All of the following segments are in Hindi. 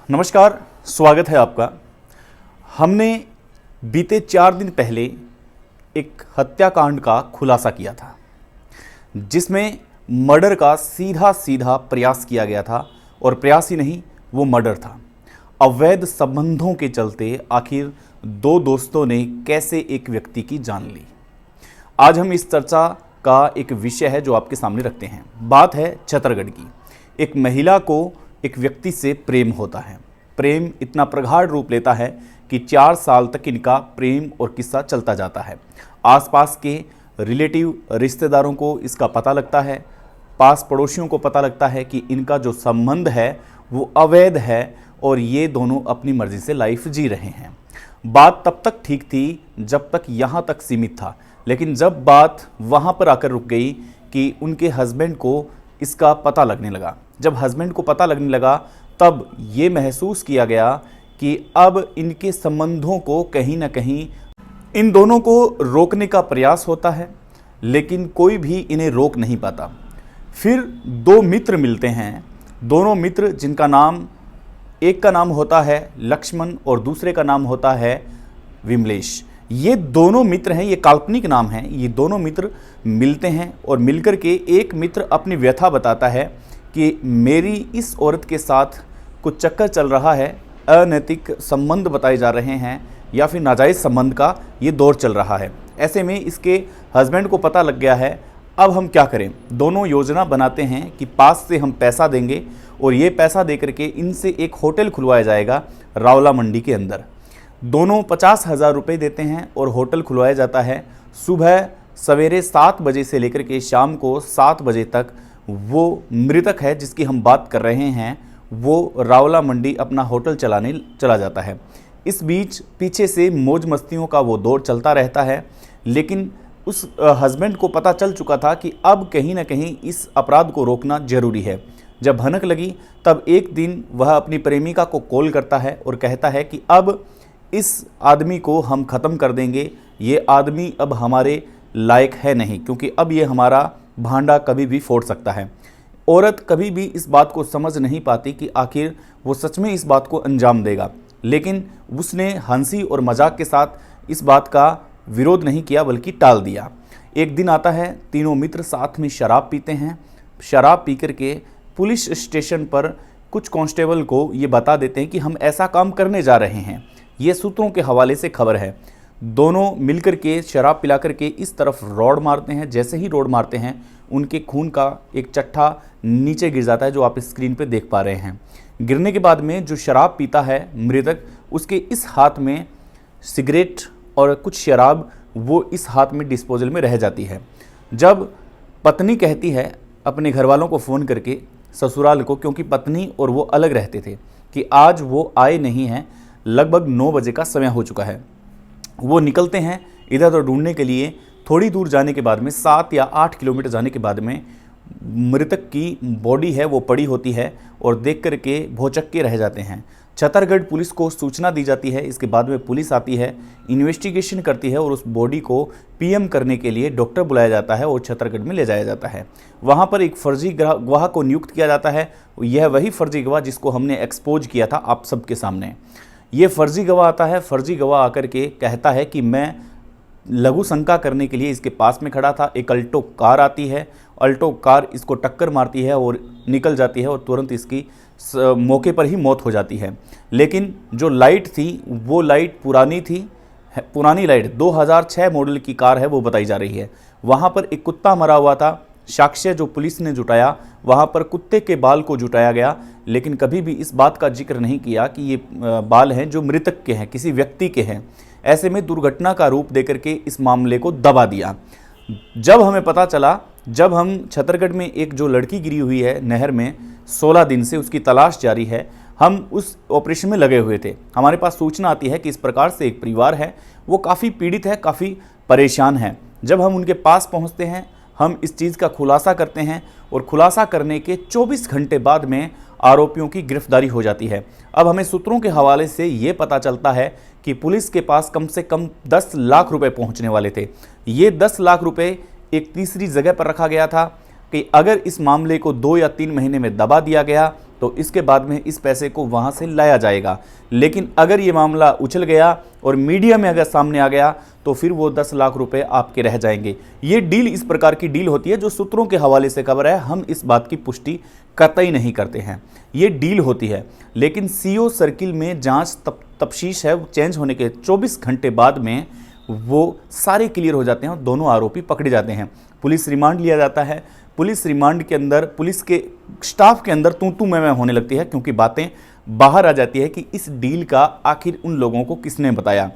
नमस्कार, स्वागत है आपका। हमने बीते 4 दिन पहले एक हत्याकांड का खुलासा किया था, जिसमें मर्डर का सीधा सीधा प्रयास किया गया था। और प्रयास ही नहीं, वो मर्डर था। अवैध संबंधों के चलते आखिर 2 दोस्तों ने कैसे एक व्यक्ति की जान ली। आज हम इस चर्चा का एक विषय है जो आपके सामने रखते हैं। बात है छतरगढ़ की। एक महिला को एक व्यक्ति से प्रेम होता है। प्रेम इतना प्रगाढ़ रूप लेता है कि 4 साल तक इनका प्रेम और किस्सा चलता जाता है। आसपास के रिलेटिव रिश्तेदारों को इसका पता लगता है, पास पड़ोसियों को पता लगता है कि इनका जो संबंध है वो अवैध है और ये दोनों अपनी मर्जी से लाइफ जी रहे हैं। बात तब तक ठीक थी जब तक यहाँ तक सीमित था, लेकिन जब बात वहाँ पर आकर रुक गई कि उनके हस्बैंड को इसका पता लगने लगा। जब हस्बैंड को पता लगने लगा तब ये महसूस किया गया कि अब इनके संबंधों को कहीं ना कहीं इन दोनों को रोकने का प्रयास होता है, लेकिन कोई भी इन्हें रोक नहीं पाता। फिर 2 मित्र मिलते हैं। दोनों मित्र जिनका नाम, एक का नाम होता है लक्ष्मण और दूसरे का नाम होता है विमलेश। ये दोनों मित्र हैं, ये काल्पनिक नाम हैं। ये दोनों मित्र मिलते हैं और मिलकर के एक मित्र अपनी व्यथा बताता है कि मेरी इस औरत के साथ कुछ चक्कर चल रहा है, अनैतिक संबंध बताए जा रहे हैं या फिर नाजायज़ संबंध का ये दौर चल रहा है। ऐसे में इसके हस्बैंड को पता लग गया है, अब हम क्या करें। दोनों योजना बनाते हैं कि पास से हम पैसा देंगे और ये पैसा दे करके इनसे एक होटल खुलवाया जाएगा रावला मंडी के अंदर। दोनों 50,000 रुपये देते हैं और होटल खुलवाया जाता है। सुबह सवेरे 7 बजे से लेकर के शाम को 7 बजे तक वो मृतक है जिसकी हम बात कर रहे हैं, वो रावला मंडी अपना होटल चलाने चला जाता है। इस बीच पीछे से मौज मस्तियों का वो दौर चलता रहता है, लेकिन उस हस्बैंड को पता चल चुका था कि अब कहीं ना कहीं इस अपराध को रोकना जरूरी है। जब भनक लगी तब एक दिन वह अपनी प्रेमिका को कॉल करता है और कहता है कि अब इस आदमी को हम ख़त्म कर देंगे, ये आदमी अब हमारे लायक है नहीं, क्योंकि अब ये हमारा भांडा कभी भी फोड़ सकता है। औरत कभी भी इस बात को समझ नहीं पाती कि आखिर वो सच में इस बात को अंजाम देगा, लेकिन उसने हंसी और मजाक के साथ इस बात का विरोध नहीं किया बल्कि टाल दिया। एक दिन आता है, तीनों मित्र साथ में शराब पीते हैं। शराब पी कर के पुलिस स्टेशन पर कुछ कांस्टेबल को ये बता देते हैं कि हम ऐसा काम करने जा रहे हैं। ये सूत्रों के हवाले से खबर है। दोनों मिलकर के शराब पिला कर के इस तरफ रॉड मारते हैं। जैसे ही रॉड मारते हैं उनके खून का एक चट्टा नीचे गिर जाता है, जो आप स्क्रीन पे देख पा रहे हैं। गिरने के बाद में जो शराब पीता है मृतक, उसके इस हाथ में सिगरेट और कुछ शराब वो इस हाथ में डिस्पोजल में रह जाती है। जब पत्नी कहती है अपने घर वालों को फ़ोन करके, ससुराल को, क्योंकि पत्नी और वो अलग रहते थे, कि आज वो आए नहीं हैं, लगभग 9 बजे का समय हो चुका है। वो निकलते हैं इधर उधर ढूंढने के लिए। थोड़ी दूर जाने के बाद में 7 या 8 किलोमीटर जाने के बाद में मृतक की बॉडी है वो पड़ी होती है और देख कर के भौचक्के रह जाते हैं। छतरगढ़ पुलिस को सूचना दी जाती है। इसके बाद में पुलिस आती है, इन्वेस्टिगेशन करती है और उस बॉडी को पीएम करने के लिए डॉक्टर बुलाया जाता है और छतरगढ़ में ले जाया जाता है। वहाँ पर एक फर्जी गवाह को नियुक्त किया जाता है। यह वही फर्जी गवाह जिसको हमने एक्सपोज किया था आप सबके सामने। ये फर्जी गवाह आता है। फर्जी गवाह आकर के कहता है कि मैं लघु शंका करने के लिए इसके पास में खड़ा था। एक अल्टो कार आती है, अल्टो कार इसको टक्कर मारती है और निकल जाती है और तुरंत इसकी मौके पर ही मौत हो जाती है। लेकिन जो लाइट थी वो लाइट पुरानी थी, पुरानी लाइट 2006 मॉडल की कार है वो बताई जा रही है। वहाँ पर एक कुत्ता मरा हुआ था। साक्ष्य जो पुलिस ने जुटाया, वहाँ पर कुत्ते के बाल को जुटाया गया, लेकिन कभी भी इस बात का जिक्र नहीं किया कि ये बाल हैं जो मृतक के हैं, किसी व्यक्ति के हैं। ऐसे में दुर्घटना का रूप देकर के इस मामले को दबा दिया। जब हमें पता चला, जब हम छतरगढ़ में एक जो लड़की गिरी हुई है नहर में 16 दिन से उसकी तलाश जारी है, हम उस ऑपरेशन में लगे हुए थे। हमारे पास सूचना आती है कि इस प्रकार से एक परिवार है, वो काफ़ी पीड़ित है, काफ़ी परेशान है। जब हम उनके पास पहुंचते हैं, हम इस चीज़ का खुलासा करते हैं और खुलासा करने के 24 घंटे बाद में आरोपियों की गिरफ्तारी हो जाती है। अब हमें सूत्रों के हवाले से ये पता चलता है कि पुलिस के पास कम से कम 10 लाख रुपए पहुंचने वाले थे। ये 10 लाख रुपए एक तीसरी जगह पर रखा गया था। कि अगर इस मामले को 2 या 3 महीने में दबा दिया गया तो इसके बाद में इस पैसे को वहां से लाया जाएगा। लेकिन अगर ये मामला उछल गया और मीडिया में अगर सामने आ गया तो फिर वो 10 लाख रुपए आपके रह जाएंगे। ये डील इस प्रकार की डील होती है जो सूत्रों के हवाले से खबर है, हम इस बात की पुष्टि कतई नहीं करते हैं। ये डील होती है, लेकिन सीओ सर्किल में जांच तफ्तीश है, वो चेंज होने के 24 घंटे बाद में वो सारे क्लियर हो जाते हैं और दोनों आरोपी पकड़े जाते हैं। पुलिस रिमांड लिया जाता है। पुलिस रिमांड के अंदर पुलिस के स्टाफ के अंदर तू मैं होने लगती है, क्योंकि बातें बाहर आ जाती है कि इस डील का आखिर उन लोगों को किसने बताया।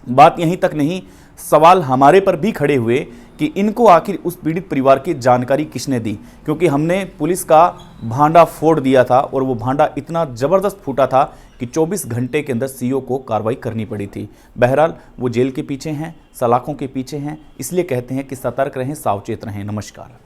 बात यहीं तक नहीं, सवाल हमारे पर भी खड़े हुए कि इनको आखिर उस पीड़ित परिवार की जानकारी किसने दी, क्योंकि हमने पुलिस का भांडा फोड़ दिया था और वो भांडा इतना ज़बरदस्त फूटा था कि 24 घंटे के अंदर सीओ को कार्रवाई करनी पड़ी थी। बहरहाल वो जेल के पीछे हैं, सलाखों के पीछे हैं, इसलिए कहते हैं कि सतर्क रहें, सावचेत रहें। नमस्कार।